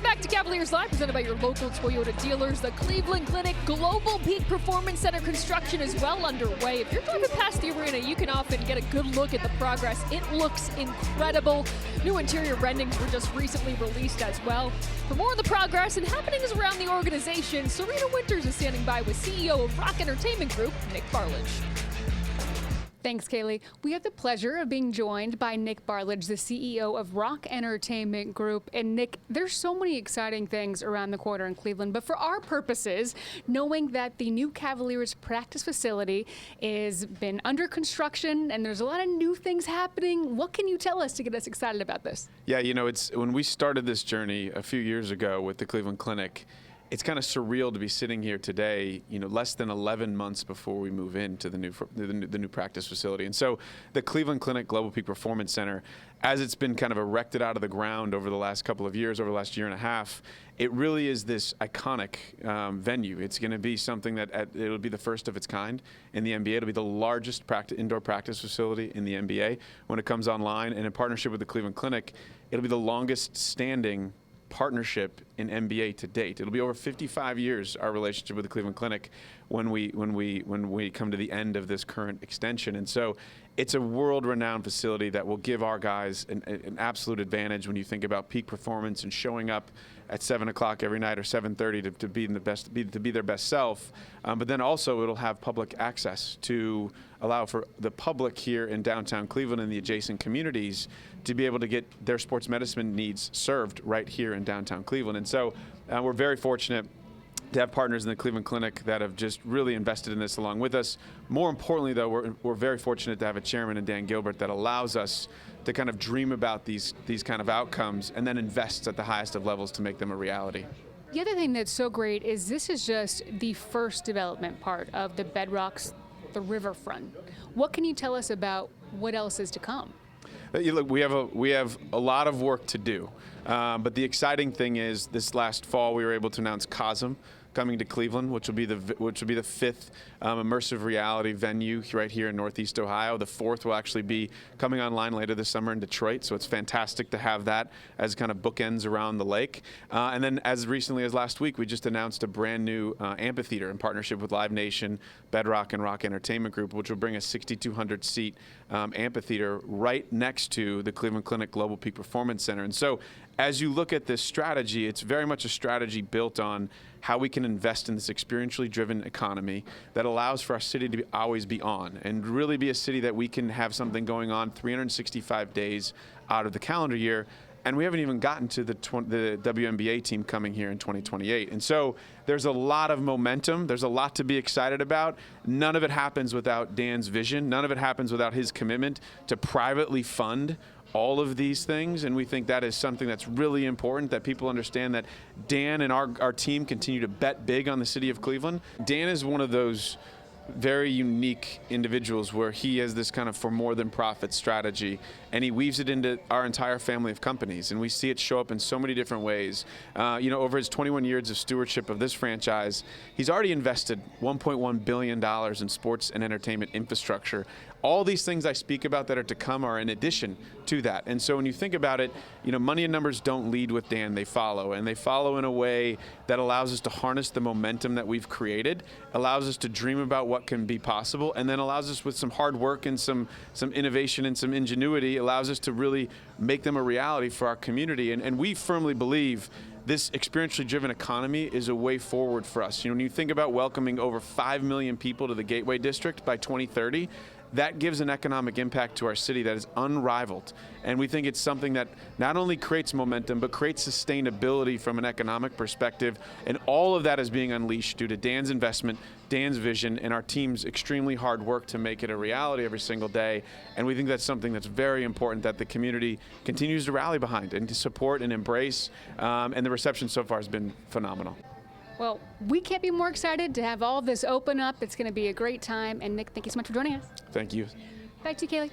back to Cavaliers Live, presented by your local Toyota dealers. The Cleveland Clinic Global Peak Performance Center construction is well underway. If you're driving past the arena, you can often get a good look at the progress. It looks incredible. New interior renderings were just recently released as well. For more on the progress and happenings around the organization, Serena Winters is standing by with CEO of Rock Entertainment Group, Nic Barlange. Thanks, Kaylee. We have the pleasure of being joined by Nic Barlange, the CEO of Rock Entertainment Group. And Nic, there's so many exciting things around the corner in Cleveland, but for our purposes, knowing that the new Cavaliers practice facility is been under construction and there's a lot of new things happening, what can you tell us to get us excited about this? Yeah, you know, it's when we started this journey a few years ago with the Cleveland Clinic, it's kind of surreal to be sitting here today, you know, less than 11 months before we move into the new practice facility. And so the Cleveland Clinic Global Peak Performance Center, as it's been kind of erected out of the ground over the last couple of years, over the last year and a half, it really is this iconic venue. It's going to be something that it'll be the first of its kind in the NBA. It'll be the largest indoor practice facility in the NBA when it comes online. And in partnership with the Cleveland Clinic, it'll be the longest standing partnership in NBA to date. It'll be over 55 years, our relationship with the Cleveland Clinic, when we come to the end of this current extension. And so it's a world-renowned facility that will give our guys an absolute advantage when you think about peak performance and showing up at 7 o'clock every night or 7:30 to be their best self. But then also it'll have public access to allow for the public here in downtown Cleveland and the adjacent communities to be able to get their sports medicine needs served right here in downtown Cleveland. And so we're very fortunate to have partners in the Cleveland Clinic that have just really invested in this along with us. More importantly, though, we're very fortunate to have a chairman in Dan Gilbert that allows us to kind of dream about these kind of outcomes and then invest at the highest of levels to make them a reality. The other thing that's so great is this is just the first development part of the Bedrocks, the riverfront. What can you tell us about what else is to come? Look, we have a lot of work to do, but the exciting thing is this last fall we were able to announce COSM coming to Cleveland, which will be the fifth immersive reality venue right here in Northeast Ohio. The fourth will actually be coming online later this summer in Detroit, so it's fantastic to have that as kind of bookends around the lake. And then as recently as last week, we just announced a brand new amphitheater in partnership with Live Nation, Bedrock, and Rock Entertainment Group, which will bring a 6,200 seat amphitheater right next to the Cleveland Clinic Global Peak Performance Center. And so as you look at this strategy, it's very much a strategy built on how we can invest in this experientially driven economy that allows for our city to always be on and really be a city that we can have something going on 365 days out of the calendar year. And we haven't even gotten to the WNBA team coming here in 2028. And so there's a lot of momentum. There's a lot to be excited about. None of it happens without Dan's vision. None of it happens without his commitment to privately fund all of these things, and we think that is something that's really important, that people understand that Dan and our team continue to bet big on the city of Cleveland. Dan is one of those very unique individuals where he has this kind of for more than profit strategy, and he weaves it into our entire family of companies, and we see it show up in so many different ways. You know, over his 21 years of stewardship of this franchise, he's already invested $1.1 billion in sports and entertainment infrastructure. All these things I speak about that are to come are in addition to that. And so when you think about it, you know, money and numbers don't lead with Dan, they follow. And they follow in a way that allows us to harness the momentum that we've created, allows us to dream about what can be possible, and then allows us with some hard work and some innovation and some ingenuity, allows us to really make them a reality for our community. And we firmly believe this experientially driven economy is a way forward for us. You know, when you think about welcoming over 5 million people to the Gateway District by 2030, that gives an economic impact to our city that is unrivaled. And we think it's something that not only creates momentum, but creates sustainability from an economic perspective. And all of that is being unleashed due to Dan's investment, Dan's vision, and our team's extremely hard work to make it a reality every single day. And we think that's something that's very important that the community continues to rally behind and to support and embrace. And the reception so far has been phenomenal. Well, we can't be more excited to have all this open up. It's going to be a great time. And Nic, thank you so much for joining us. Thank you. Back to you, Kaylee.